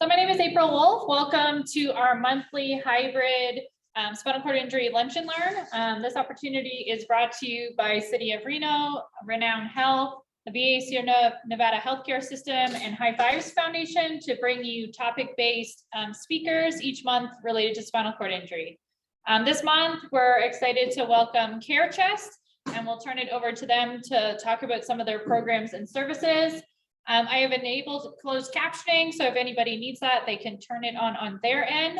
So my name is April Wolf. Welcome to our monthly hybrid spinal cord injury lunch and learn. This opportunity is brought to you by City of Reno, Renown Health, the VA Sierra Nevada Healthcare System, and High Fives Foundation to bring you topic-based speakers each month related to spinal cord injury. This month, we're excited to welcome CareChest, and we'll turn it over to them to talk about some of their programs and services. I have enabled closed captioning, so if anybody needs that, they can turn it on their end.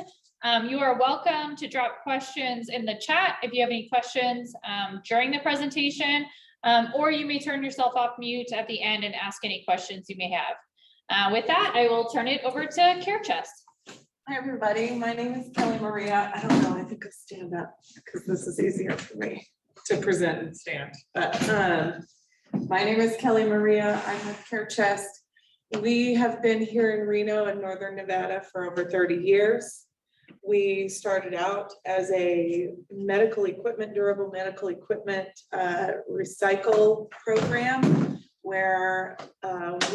You are welcome to drop questions in the chat if you have any questions during the presentation, or you may turn yourself off mute at the end and ask any questions you may have. With that, I will turn it over to CareChest. Hi, everybody. My name is Kelly Maria. I don't know, I think I'll stand up because this is easier for me to present and stand. But my name is Kelly Maria. I'm with CareChest. We have been here in Reno in Northern Nevada for over 30 years. We started out as a medical equipment, durable medical equipment recycle program where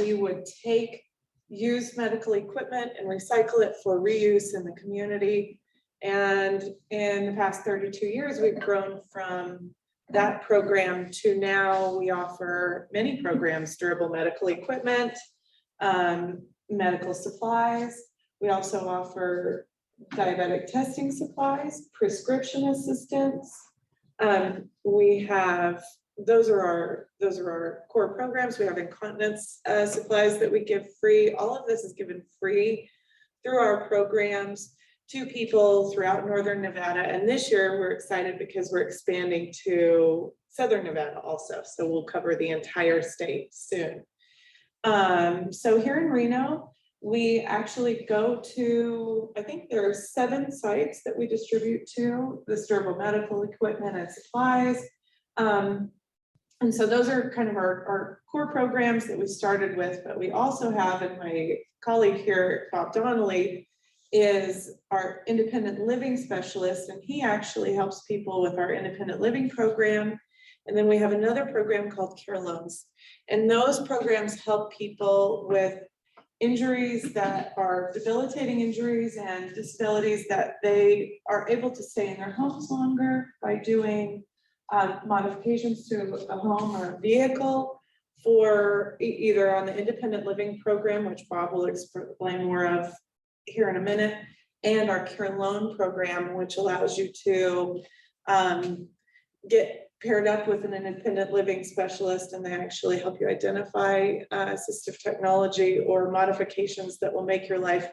we would take used medical equipment and recycle it for reuse in the community. And in the past 32 years, we've grown from that program to now we offer many programs: durable medical equipment, medical supplies. We also offer diabetic testing supplies, prescription assistance. We have, those are our core programs. We have incontinence supplies that we give free. All of this is given free through our programs to people throughout Northern Nevada. And this year we're excited because we're expanding to Southern Nevada also. So we'll cover the entire state soon. So here in Reno, we actually go to, I think there are 7 sites that we distribute to this durable medical equipment and supplies. And so those are kind of our core programs that we started with, but we also have, and my colleague here, Bob Donnelly, is our independent living specialist, and he actually helps people with our independent living program. And then we have another program called Care Loans, and those programs help people with injuries that are debilitating injuries and disabilities that they are able to stay in their homes longer by doing modifications to a home or a vehicle for either on the independent living program, which Bob will explain more of here in a minute, and our Care Loan program, which allows you to get paired up with an independent living specialist, and they actually help you identify assistive technology or modifications that will make your life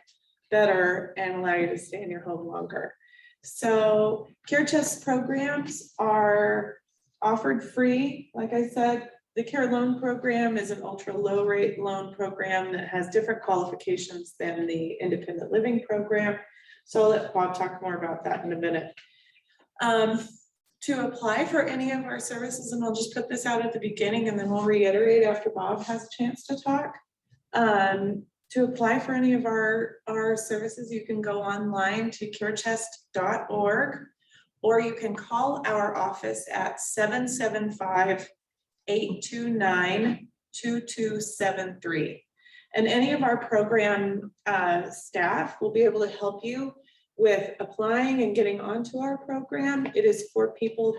better and allow you to stay in your home longer. So CareChest programs are offered free. Like I said, the Care Loan program is an ultra low rate loan program that has different qualifications than the independent living program. So I'll let Bob talk more about that in a minute. To apply for any of our services, and I'll just put this out at the beginning and then we'll reiterate after Bob has a chance to talk. To apply for any of our services, you can go online to carechest.org, or you can call our office at 775-829-2273. And any of our program staff will be able to help you with applying and getting onto our program. It is for people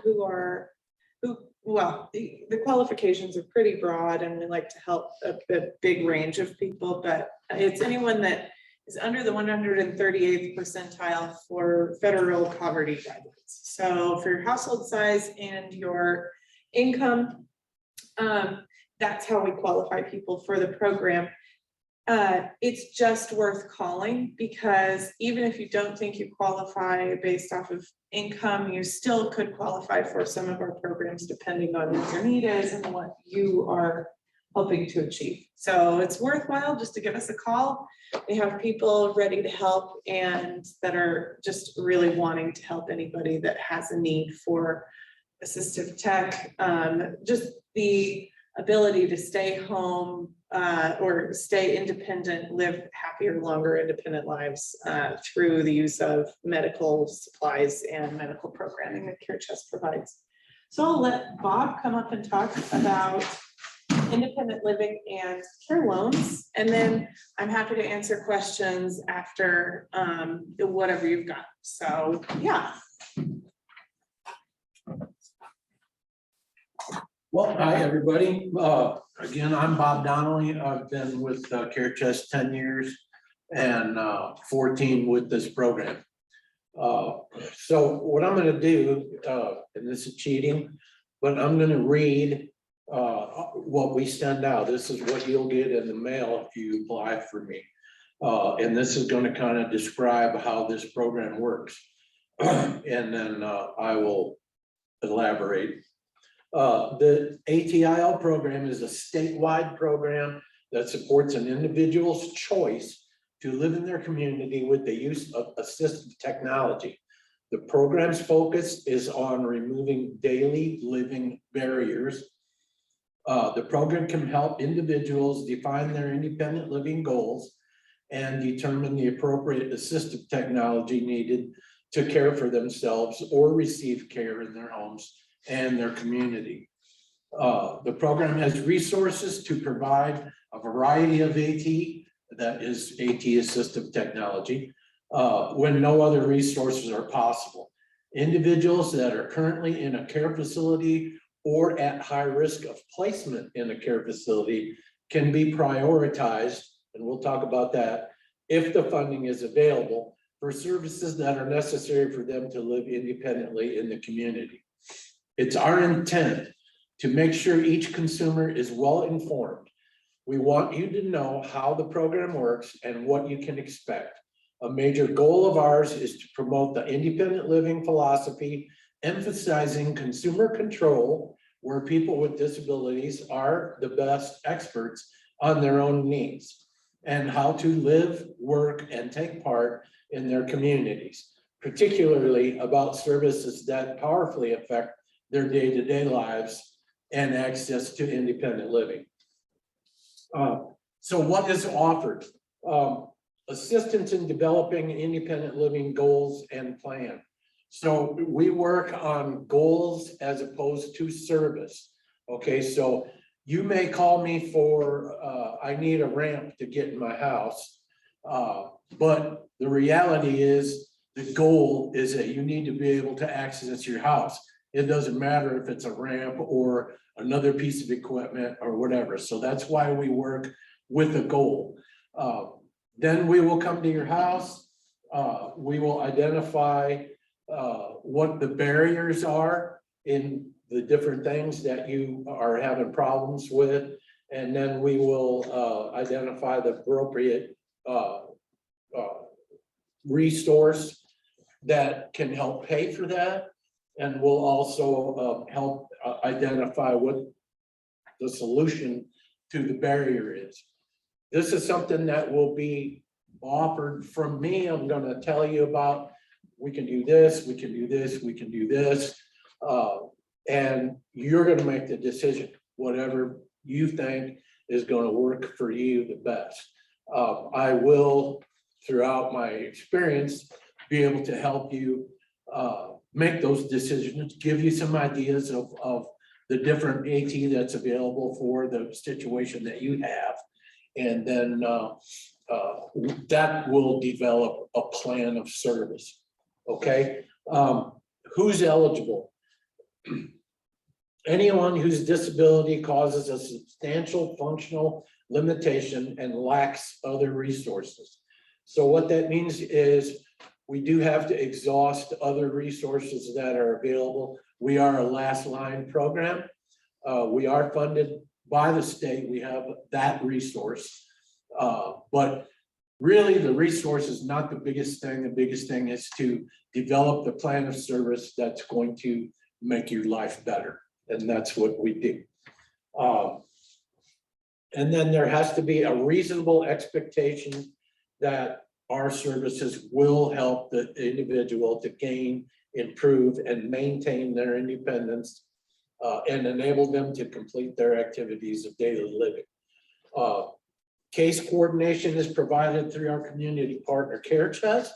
well, the qualifications are pretty broad, and we like to help a big range of people, but it's anyone that is under the 138th percentile for federal poverty guidelines. So for your household size and your income, that's how we qualify people for the program. It's just worth calling, because even if you don't think you qualify based off of income, you still could qualify for some of our programs depending on what your need is and what you are hoping to achieve. So it's worthwhile just to give us a call. We have people ready to help and that are just really wanting to help anybody that has a need for assistive tech, just the ability to stay home or stay independent, live happier, longer independent lives through the use of medical supplies and medical programming that CareChest provides. So I'll let Bob come up and talk about independent living and care loans. And then I'm happy to answer questions after whatever you've got. So, yeah. Well, hi, everybody. Again, I'm Bob Donnelly. I've been with CareChest 10 years and 14 with this program. So what I'm going to do, and this is cheating, but I'm going to read what we send out. This is what you'll get in the mail if you apply for me. And this is going to kind of describe how this program works. And then I will elaborate. The ATIL program is a statewide program that supports an individual's choice to live in their community with the use of assistive technology. The program's focus is on removing daily living barriers. The program can help individuals define their independent living goals and determine the appropriate assistive technology needed to care for themselves or receive care in their homes and their community. The program has resources to provide a variety of AT, that is AT assistive technology, when no other resources are possible. Individuals that are currently in a care facility or at high risk of placement in a care facility can be prioritized, and we'll talk about that, if the funding is available for services that are necessary for them to live independently in the community. It's our intent to make sure each consumer is well informed. We want you to know how the program works and what you can expect. A major goal of ours is to promote the independent living philosophy, emphasizing consumer control, where people with disabilities are the best experts on their own needs and how to live, work, and take part in their communities, particularly about services that powerfully affect their day-to-day lives and access to independent living. So what is offered? Assistance in developing independent living goals and plan. So we work on goals as opposed to service. Okay, so you may call me for, I need a ramp to get in my house. But the reality is the goal is that you need to be able to access your house. It doesn't matter if it's a ramp or another piece of equipment or whatever. So that's why we work with a goal. Then we will come to your house. We will identify what the barriers are in the different things that you are having problems with. And then we will identify the appropriate resource that can help pay for that. And we'll also help identify what the solution to the barrier is. This is something that will be offered from me. I'm going to tell you about, we can do this, we can do this, we can do this. And you're going to make the decision, whatever you think is going to work for you the best. I will, throughout my experience, be able to help you make those decisions, give you some ideas of the different AT that's available for the situation that you have. And then that will develop a plan of service. Okay, who's eligible? Anyone whose disability causes a substantial functional limitation and lacks other resources. So what that means is we do have to exhaust other resources that are available. We are a last line program. We are funded by the state. We have that resource. But really the resource is not the biggest thing. The biggest thing is to develop the plan of service that's going to make your life better. And that's what we do. And then there has to be a reasonable expectation that our services will help the individual to gain, improve, and maintain their independence and enable them to complete their activities of daily living. Case coordination is provided through our community partner CareChest,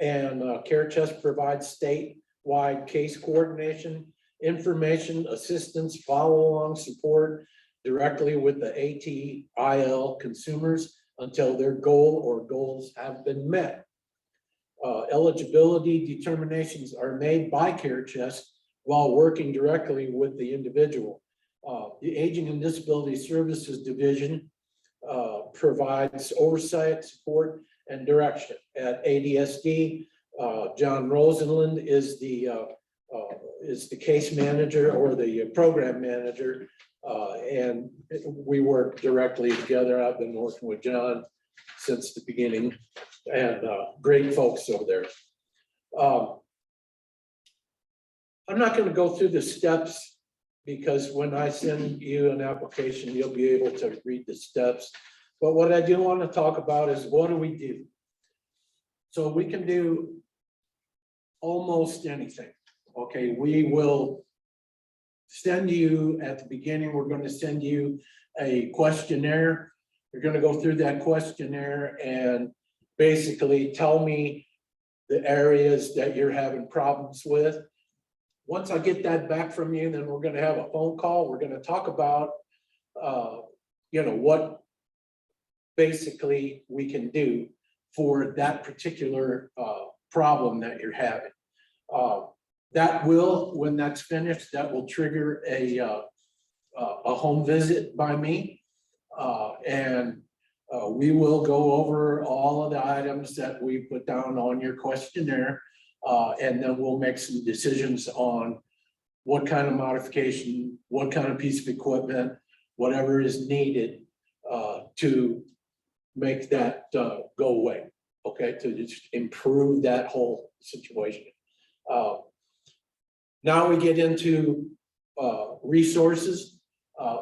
and CareChest provides statewide case coordination, information, assistance, follow-along support, directly with the ATIL consumers until their goal or goals have been met. Eligibility determinations are made by CareChest while working directly with the individual. The Aging and Disability Services Division provides oversight, support, and direction. At ADSD, John Rosenland is the case manager or the program manager, and we work directly together. I've been working with John since the beginning, and great folks over there. I'm not going to go through the steps because when I send you an application, you'll be able to read the steps. But what I do want to talk about is what do we do? So we can do almost anything. Okay, we will send you at the beginning, we're going to send you a questionnaire. You're going to go through that questionnaire and basically tell me the areas that you're having problems with. Once I get that back from you, then we're going to have a phone call. We're going to talk about, what basically we can do for that particular problem that you're having. That will, when that's finished, that will trigger a home visit by me. And we will go over all of the items that we put down on your questionnaire. And then we'll make some decisions on what kind of modification, what kind of piece of equipment, whatever is needed to make that go away, okay, to just improve that whole situation. Now we get into resources.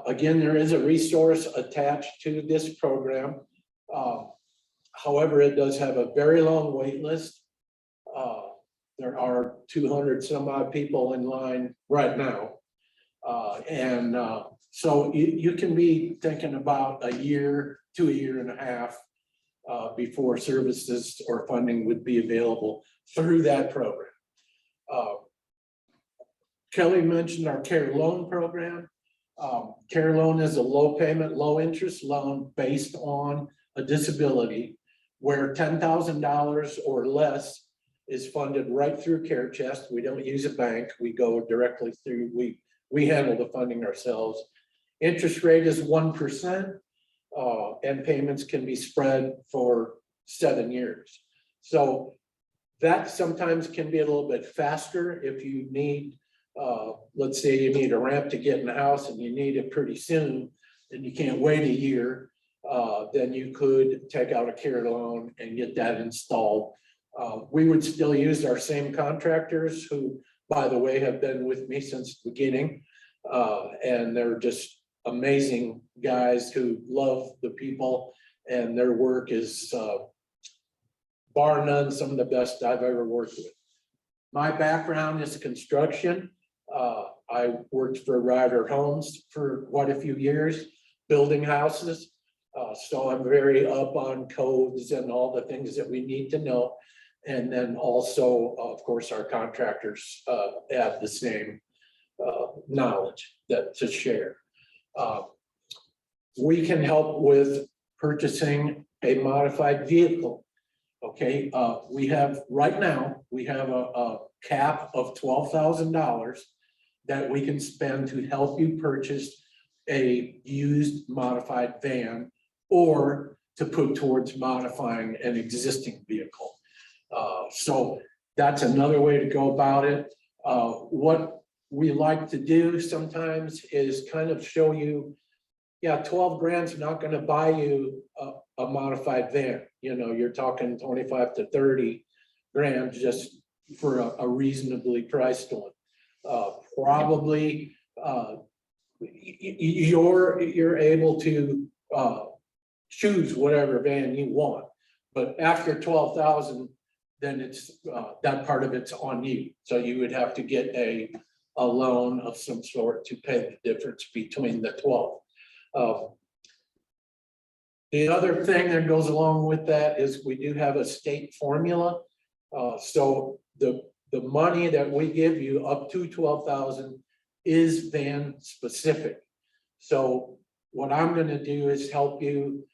Again, there is a resource attached to this program. However, it does have a very long wait list. There are 200 some odd people in line right now. So you can be thinking about a year to a year and a half before services or funding would be available through that program. Kelly mentioned our Care Loan program. Care Loan is a low payment, low interest loan based on a disability where $10,000 or less is funded right through CareChest. We don't use a bank. We go directly through, we handle the funding ourselves. Interest rate is 1%, and payments can be spread for 7 years. So that sometimes can be a little bit faster if you need, let's say you need a ramp to get in the house and you need it pretty soon and you can't wait a year, then you could take out a Care Loan and get that installed. We would still use our same contractors who, by the way, have been with me since the beginning. And they're just amazing guys who love the people, and their work is bar none some of the best I've ever worked with. My background is construction. I worked for Ryder Homes for quite a few years, building houses. So I'm very up on codes and all the things that we need to know. And then also, of course, our contractors have the same knowledge that to share. We can help with purchasing a modified vehicle. Okay, we have right now, we have a cap of $12,000 that we can spend to help you purchase a used modified van or to put towards modifying an existing vehicle. So that's another way to go about it. What we like to do sometimes is kind of show you, yeah, 12 grand's not going to buy you a modified van. You know, you're talking 25 to 30 grand just for a reasonably priced one. Probably you're able to choose whatever van you want, but after 12,000, then it's that part of it's on you. So you would have to get a loan of some sort to pay the difference between the 12. The other thing that goes along with that is we do have a state formula. So the money that we give you up to 12,000 is van specific. So what I'm gonna do is help you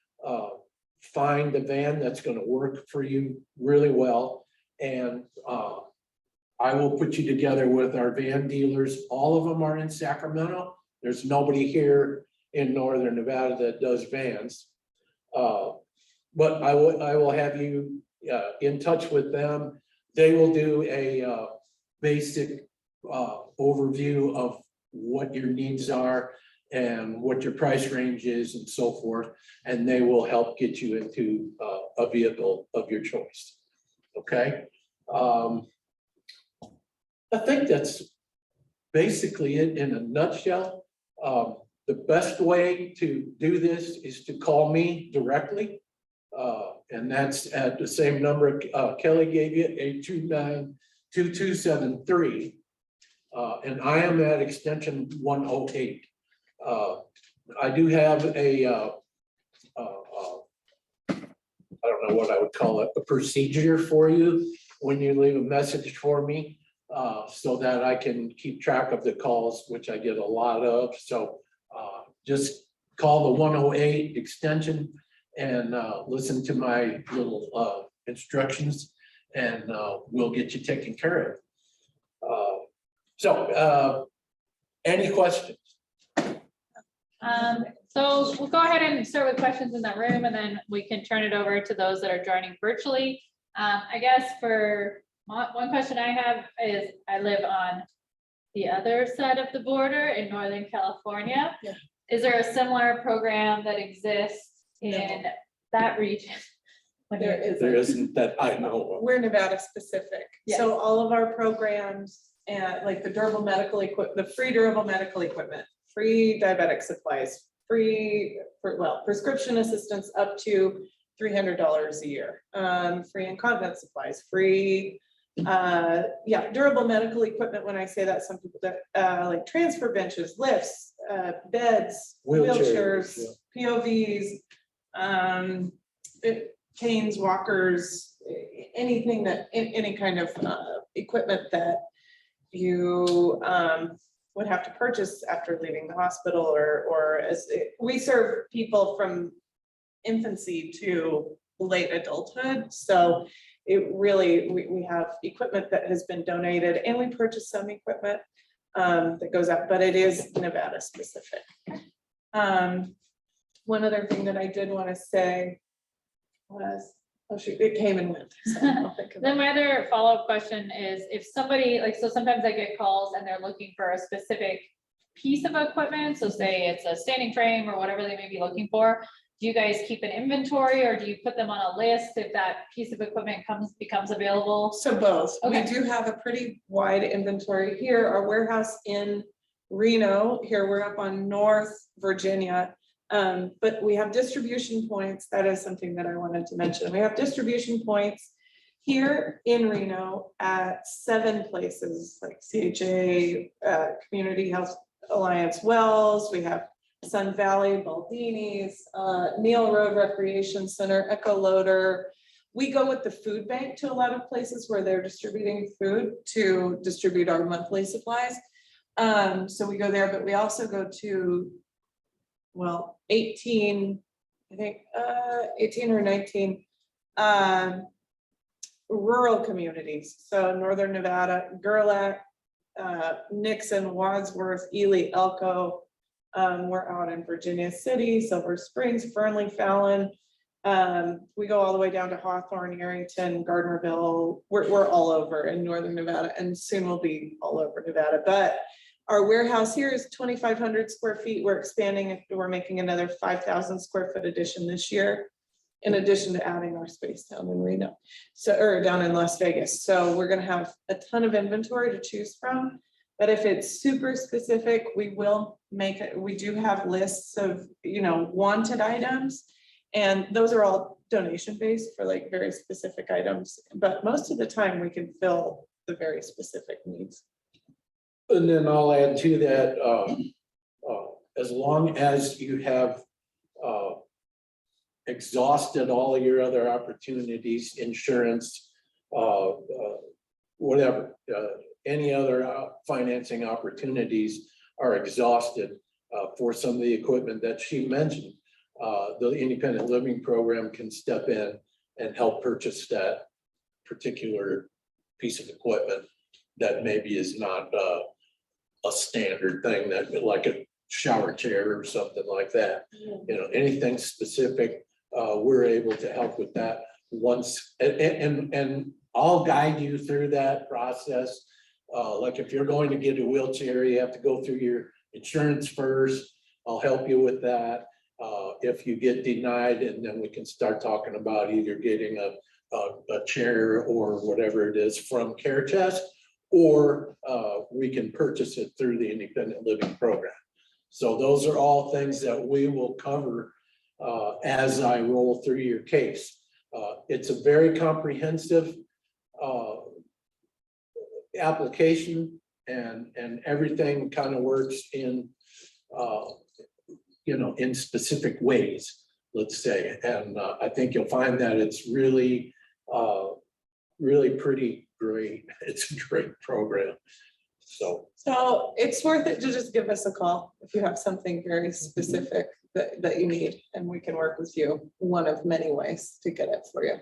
find a van that's gonna work for you really well. And I will put you together with our van dealers. All of them are in Sacramento. There's nobody here in Northern Nevada that does vans. But I will have you in touch with them. They will do a basic overview of what your needs are and what your price range is and so forth. And they will help get you into a vehicle of your choice. Okay. I think that's basically it in a nutshell. The best way to do this is to call me directly. And that's at the same number Kelly gave you, 829-2273. And I am at extension 108. I do have a, I don't know what I would call it, a procedure for you when you leave a message for me, so that I can keep track of the calls, which I get a lot of. So just call the 108 extension and listen to my little instructions, and we'll get you taken care of. So any questions? So we'll go ahead and start with questions in that room, and then we can turn it over to those that are joining virtually. I guess for one question I have is, I live on the other side of the border in Northern California. Yeah. Is there a similar program that exists in that region? There isn't that I know of. We're Nevada specific. Yes. So all of our programs, like the durable medical equipment, the free durable medical equipment, free diabetic supplies, free, prescription assistance up to $300 a year, free incontinence supplies, free, durable medical equipment. When I say that, some people that like transfer benches, lifts, beds, wheelchairs, POVs, canes, walkers, anything that, any kind of equipment that you would have to purchase after leaving the hospital, or we serve people from infancy to late adulthood. So it really, we have equipment that has been donated, and we purchase some equipment that goes out, but it is Nevada specific. One other thing that I did want to say was, oh shoot, it came and went. So I'll think of Then it. my other follow-up question is, if somebody, like, so sometimes I get calls and they're looking for a specific piece of equipment, so say it's a standing frame or whatever they may be looking for, do you guys keep an inventory, or do you put them on a list if that piece of equipment becomes available? So both. We Okay. do have a pretty wide inventory here. Our warehouse in Reno, here we're up on North Virginia. But we have distribution points. That is something that I wanted to mention. We have distribution points here in Reno at 7 places, like CHA, Community Health Alliance Wells. We have Sun Valley, Baldini's, Neal Road Recreation Center, Echo Loader. We go with the food bank to a lot of places where they're distributing food to distribute our monthly supplies. So we go there, but we also go to, 18, I think, 18 or 19 rural communities. So Northern Nevada, Gerlach, Nixon, Wadsworth, Ely, Elko. We're out in Virginia City, Silver Springs, Fernley, Fallon. We go all the way down to Hawthorne, Arrington, Gardnerville. We're all over in Northern Nevada, and soon we'll be all over Nevada. But our warehouse here is 2,500 square feet. We're expanding. We're making another 5,000 square foot addition this year, in addition to adding our space down in Reno, or down in Las Vegas. So we're going to have a ton of inventory to choose from. But if it's super specific, we will make it. We do have lists of, wanted items, and those are all donation based for like very specific items. But most of the time we can fill the very specific needs. And then I'll add to that, as long as you have exhausted all of your other opportunities, insurance, whatever, any other financing opportunities are exhausted, for some of the equipment that she mentioned. The independent living program can step in and help purchase that particular piece of equipment that maybe is not a standard thing, that like a shower chair or something like that. You know, anything specific, we're able to help with that once, and I'll guide you through that process. Like if you're going to get a wheelchair, you have to go through your insurance first. I'll help you with that. If you get denied, and then we can start talking about either getting a chair or whatever it is from Care Chest, or we can purchase it through the independent living program. So those are all things that we will cover as I roll through your case. It's a very comprehensive application, and everything kind of works in you know, in specific ways, let's say. And I think you'll find that it's really really pretty great. It's a great program. So it's worth it to just give us a call if you have something very specific that you need, and we can work with you one of many ways to get it for you.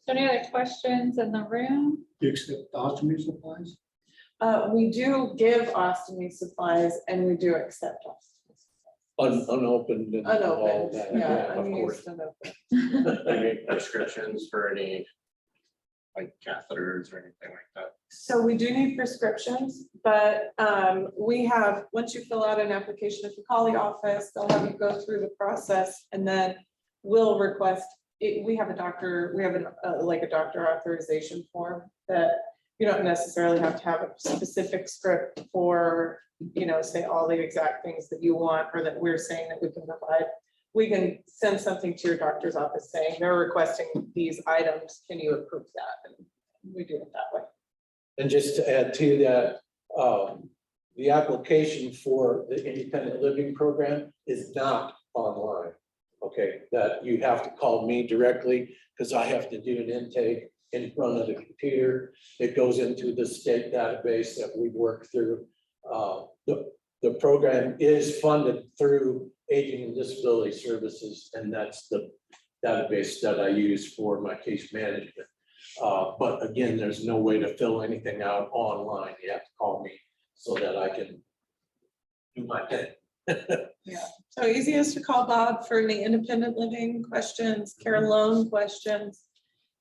Any other questions in the room? You accept ostomy supplies? We do give ostomy supplies, and we do accept ostomy. unopened and all Unopened, that. yeah, Of course. unused, unopened. Any prescriptions for any like catheters or anything like that? So we do need prescriptions, but we have, once you fill out an application, if you call the office, they'll have you go through the process, and then we'll request, we have a doctor, we have like a doctor authorization form that you don't necessarily have to have a specific script for, you know, say all the exact things that you want or that we're saying that we can provide. We can send something to your doctor's office saying they're requesting these items. Can you approve that? And we do it that way. And just to add to that, the application for the independent living program is not online. Okay, that you have to call me directly, because I have to do an intake in front of the computer. It goes into the state database that we work through. The program is funded through Aging and Disability Services, and that's the database that I use for my case management. But again, there's no way to fill anything out online. You have to call me so that I can do my thing. Yeah, so easiest to call Bob for any independent living questions, care loan questions.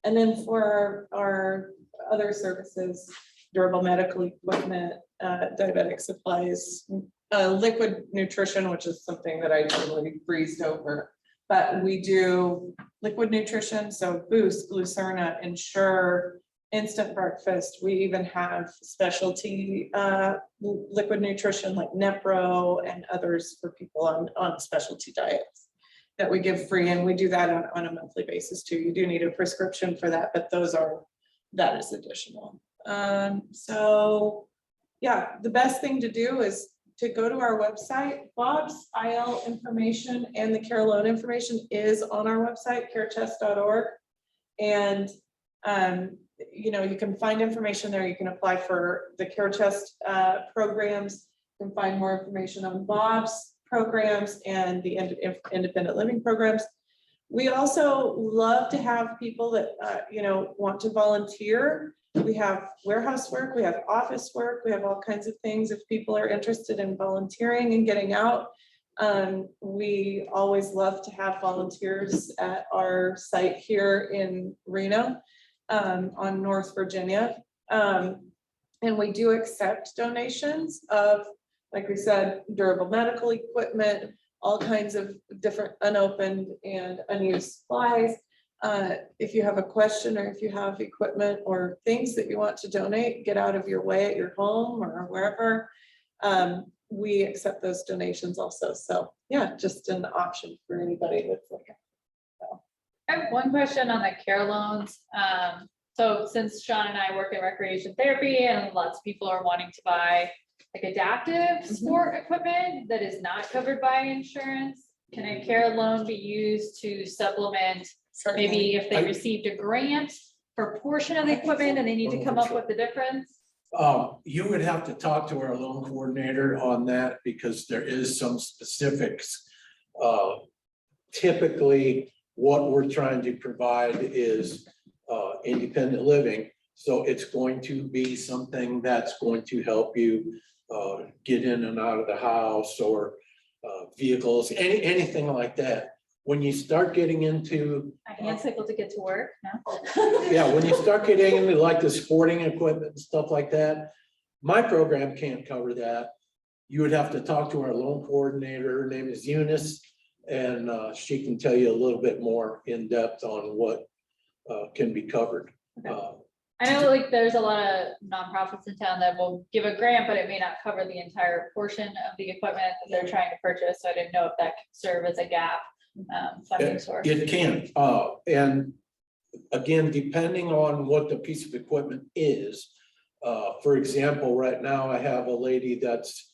And then for our other services, durable medical equipment, diabetic supplies, liquid nutrition, which is something that I totally breezed over. But we do liquid nutrition, so Boost, Glucerna, Ensure, Instant Breakfast. We even have specialty liquid nutrition like Nepro and others for people on specialty diets that we give free, and we do that on a monthly basis too. You do need a prescription for that, but that is additional. So yeah, the best thing to do is to go to our website. Bob's IL information and the care loan information is on our website, carechest.org. And you know, you can find information there. You can apply for the Care Chest programs. You can find more information on Bob's programs and the independent living programs. We also love to have people that you know, want to volunteer. We have warehouse work, we have office work, we have all kinds of things. If people are interested in volunteering and getting out, we always love to have volunteers at our site here in Reno on North Virginia. And we do accept donations of, like we said, durable medical equipment, all kinds of different unopened and unused supplies. If you have a question, or if you have equipment or things that you want to donate, get out of your way at your home or wherever, we accept those donations also. So yeah, just an option for anybody that's looking. So. I have one question on the care loans. So since Sean and I work in recreation therapy, and lots of people are wanting to buy like adaptive sport equipment that is not covered by insurance, can a care loan be used to supplement? Maybe if they received a grant for a portion of the equipment and they need to come up with the difference? You would have to talk to our loan coordinator on that because there is some specifics. Typically, what we're trying to provide is independent living. So it's going to be something that's going to help you get in and out of the house or vehicles, anything like that. When you start getting into, A hand cycle to get to work, no? yeah, when you start getting into like the sporting equipment and stuff like that, my program can't cover that. You would have to talk to our loan coordinator. Her name is Eunice, and she can tell you a little bit more in depth on what can be covered. I know like there's a lot of nonprofits in town that will give a grant, but it may not cover the entire portion of the equipment that they're trying to purchase. So I didn't know if that could serve as a gap funding source. It can, and again, depending on what the piece of equipment is. For example, right now I have a lady that's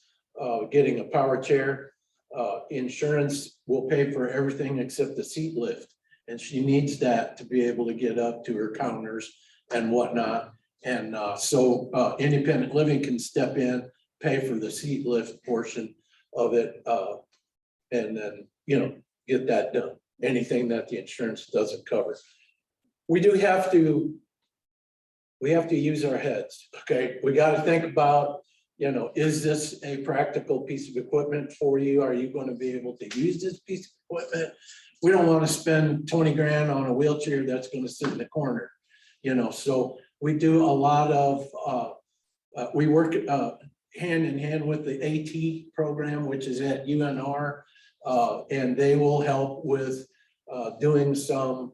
getting a power chair. Insurance will pay for everything except the seat lift, and she needs that to be able to get up to her counters and whatnot. And so independent living can step in, pay for the seat lift portion of it, and then, get that done. Anything that the insurance doesn't cover. We have to use our heads, okay? We got to think about, is this a practical piece of equipment for you? Are you going to be able to use this piece of equipment? We don't want to spend 20 grand on a wheelchair that's going to sit in the corner, so we do a lot of, we work hand in hand with the AT program, which is at UNR, and they will help with doing some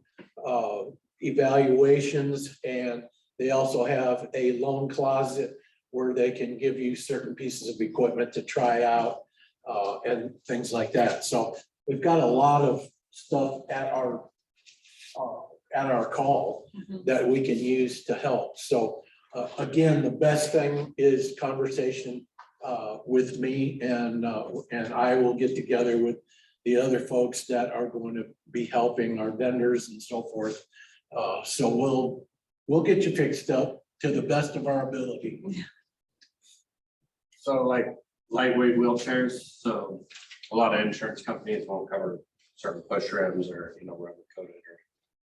evaluations, and they also have a loan closet where they can give you certain pieces of equipment to try out and things like that. So we've got a lot of stuff at our call that we can use to help. So again, the best thing is conversation with me, and I will get together with the other folks that are going to be helping our vendors and so forth. So we'll get you fixed up to the best of our ability. So like lightweight wheelchairs, so a lot of insurance companies won't cover certain push rims or, rubber coated.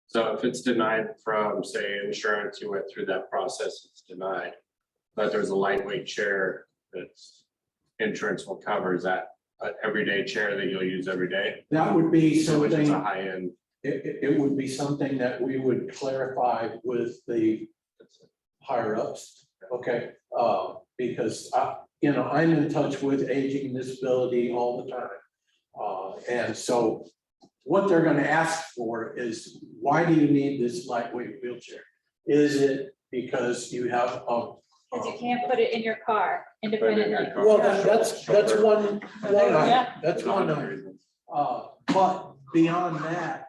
So if it's denied from, say, insurance, you went through that process, it's denied. But there's a lightweight chair that's insurance will cover. Is that an everyday chair that you'll use every day? That would be So which is a something, high end. it would be something that we would clarify with the higher ups, okay? Because I'm in touch with aging and disability all the time. And so what they're gonna ask for is, why do you need this lightweight wheelchair? Is it because you have Because you can't put it in your car independently. well, that's one Yeah. item, that's one item. But beyond that,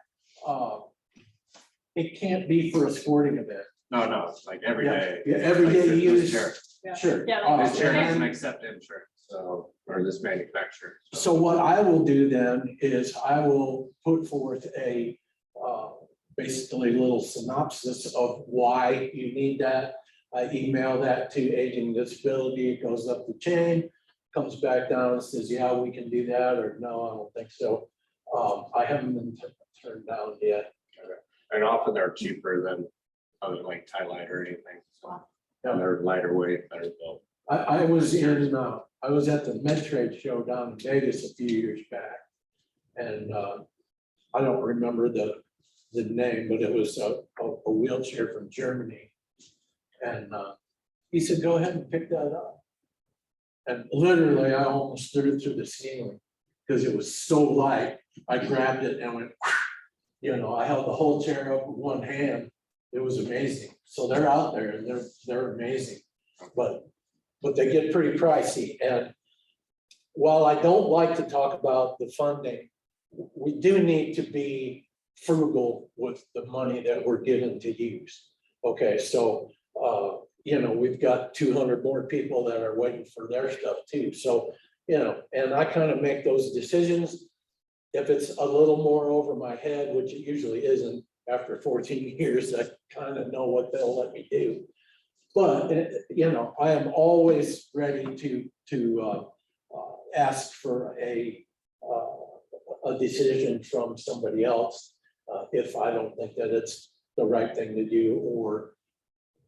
it can't be for a sporting event. No, it's like every day. Yeah, every Like day this use, chair. sure. Yeah, like This chair Yeah. doesn't accept insurance, so, or this manufacturer. So what I will do then is I will put forth a basically a little synopsis of why you need that. I email that to aging disability, it goes up the chain, comes back down and says, yeah, we can do that, or no, I don't think so. I haven't been turned down yet. And often they're cheaper than other like tie light or anything. So they're lighter weight, better built. I was at the Med Trade show down in Vegas a few years back. And I don't remember the name, but it was a wheelchair from Germany. And he said, go ahead and pick that up. And literally, I almost threw it through the ceiling because it was so light. I grabbed it and went, I held the whole chair up with one hand. It was amazing. So they're out there and they're amazing, but they get pretty pricey. And while I don't like to talk about the funding, we do need to be frugal with the money that we're given to use. Okay, so we've got 200 more people that are waiting for their stuff too. So, and I kind of make those decisions. If it's a little more over my head, which it usually isn't, after 14 years, I kind of know what they'll let me do. But, you know, I am always ready to ask for a decision from somebody else if I don't think that it's the right thing to do, or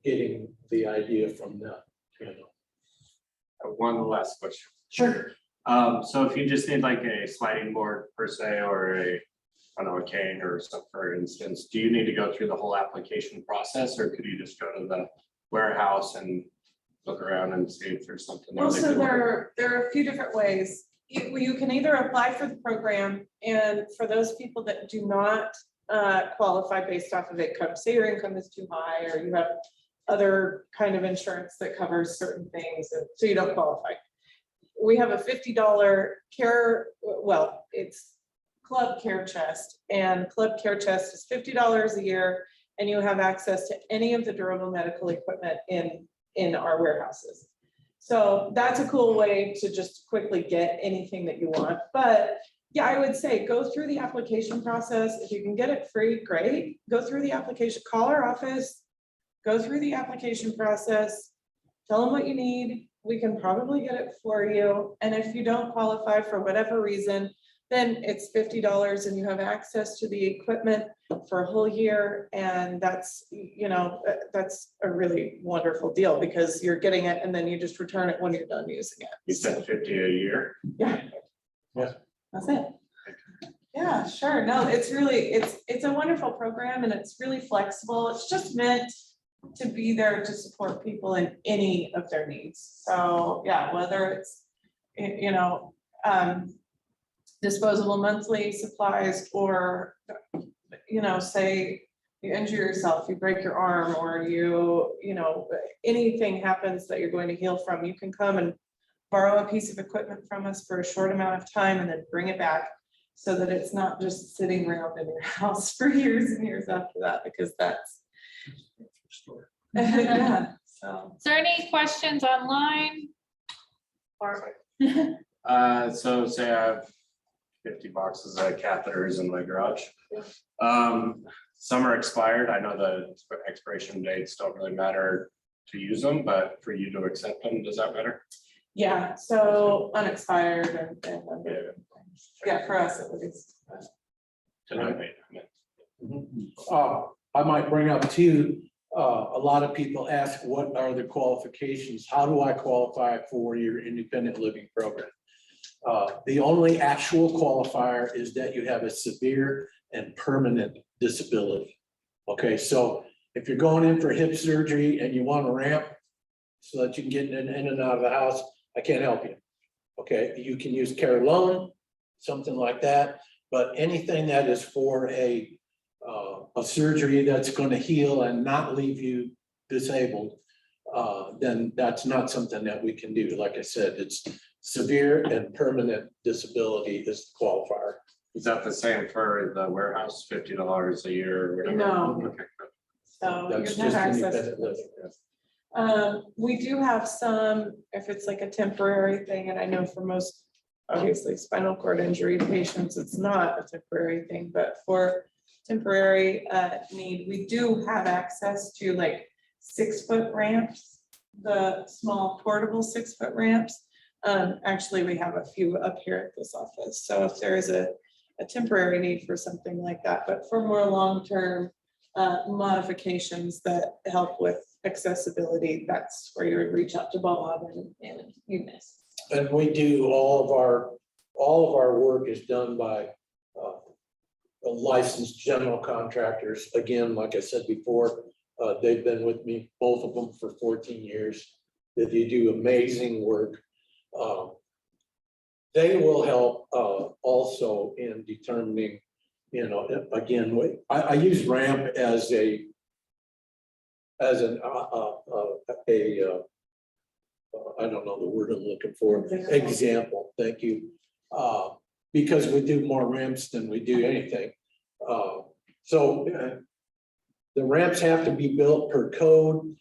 getting the idea from them, you know. One last question. Sure. So if you just need like a sliding board per se, or I don't know, a cane or something, for instance, do you need to go through the whole application process, or could you just go to the warehouse and look around and see if there's something there? Well, they so could order? there are a few different ways. You can either apply for the program, and for those people that do not qualify based off of income, say your income is too high, or you have other kind of insurance that covers certain things, and so you don't qualify. We have a $50 care, well, it's Club Care Chest, and Club Care Chest is $50 a year, and you have access to any of the durable medical equipment in our warehouses. So that's a cool way to just quickly get anything that you want. But yeah, I would say go through the application process. If you can get it free, great. Go through the application, call our office, go through the application process, tell them what you need. We can probably get it for you. And if you don't qualify for whatever reason, then it's $50 and you have access to the equipment for a whole year. And that's, you know, that's a really wonderful deal, because you're getting it and then you just return it when you're done using it. You said 50 a year? Yeah. Yeah. That's it. Yeah, sure. No, it's really, it's a wonderful program, and it's really flexible. It's just meant to be there to support people in any of their needs. So yeah, whether it's, you know, disposable monthly supplies, or, you know, say you injure yourself, you break your arm, or you know, anything happens that you're going to heal from, you can come and borrow a piece of equipment from us for a short amount of time and then bring it back, so that it's not just sitting around in your house for years and years after that, because that's. Yeah, so. Is there any questions online? So say I have 50 boxes of catheters in my garage. Some are expired. I know the expiration dates don't really matter to use them, but for you to accept them, does that matter? Yeah, so unexpired and yeah, for us at least. Tonight, I might bring up too, a lot of people ask, what are the qualifications? How do I qualify for your independent living program? The only actual qualifier is that you have a severe and permanent disability. Okay, so if you're going in for hip surgery and you want a ramp so that you can get in and out of the house, I can't help you. Okay, you can use care loan, something like that, but anything that is for a surgery that's going to heal and not leave you disabled, then that's not something that we can do. Like I said, it's severe and permanent disability is the qualifier. Is that the same for the warehouse, $50 a year or whatever? No. Okay. So That's you have just access to independent this. living. We do have some, if it's like a temporary thing, and I know for most, obviously spinal cord injury patients, it's not a temporary thing, but for temporary need, we do have access to like 6-foot ramps, the small portable 6-foot ramps. Actually, we have a few up here at this office. So if there is a temporary need for something like that, but for more long-term modifications that help with accessibility, that's where you would reach out to Bob and Eunice. And we do all of our work is done by licensed general contractors. Again, like I said before, they've been with me, both of them, for 14 years. That you do amazing work. They will help also in determining, you know, again, I use ramp as an I don't know the word I'm looking for, example, thank you. Because we do more ramps than we do anything. So the ramps have to be built per code.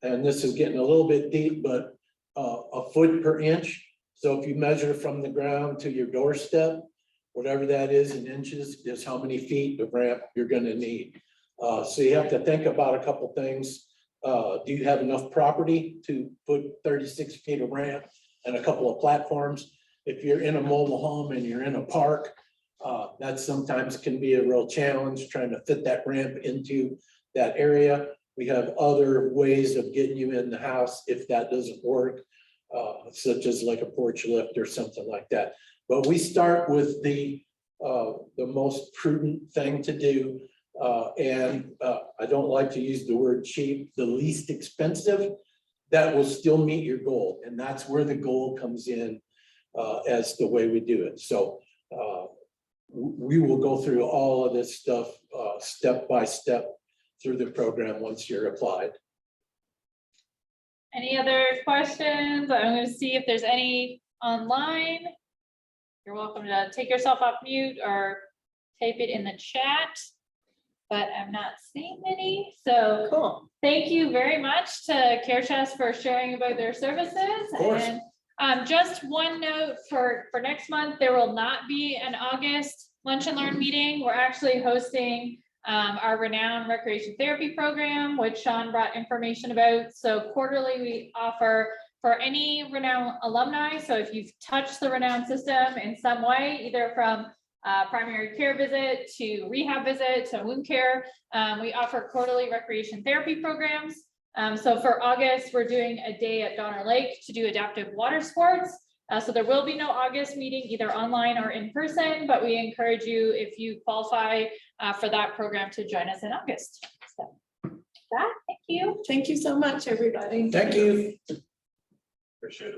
And this is getting a little bit deep, but a foot per inch. So if you measure from the ground to your doorstep, whatever that is in inches, is how many feet of ramp you're gonna need. So you have to think about a couple things. Do you have enough property to put 36 feet of ramp and a couple of platforms? If you're in a mobile home and you're in a park, that sometimes can be a real challenge, trying to fit that ramp into that area. We have other ways of getting you in the house if that doesn't work, such as like a porch lift or something like that. But we start with the most prudent thing to do. I don't like to use the word cheap, the least expensive, that will still meet your goal. And that's where the goal comes in as the way we do it. So we will go through all of this stuff step by step through the program once you're applied. Any other questions? I'm going to see if there's any online. You're welcome to take yourself off mute or type it in the chat, but I'm not seeing any. So Cool. thank you very much to CareChest for sharing about their services. Of course. And just one note for next month, there will not be an August Lunch and Learn meeting. We're actually hosting our Renown Recreation Therapy Program, which Sean brought information about. So quarterly, we offer for any Renown alumni. So if you've touched the Renown system in some way, either from primary care visit to rehab visit to wound care, we offer quarterly recreation therapy programs. So for August, we're doing a day at Donner Lake to do adaptive water sports. So there will be no August meeting, either online or in person, but we encourage you, if you qualify for that program, to join us in August. So that, thank you. Thank you so much, everybody. Thank you. Appreciate it.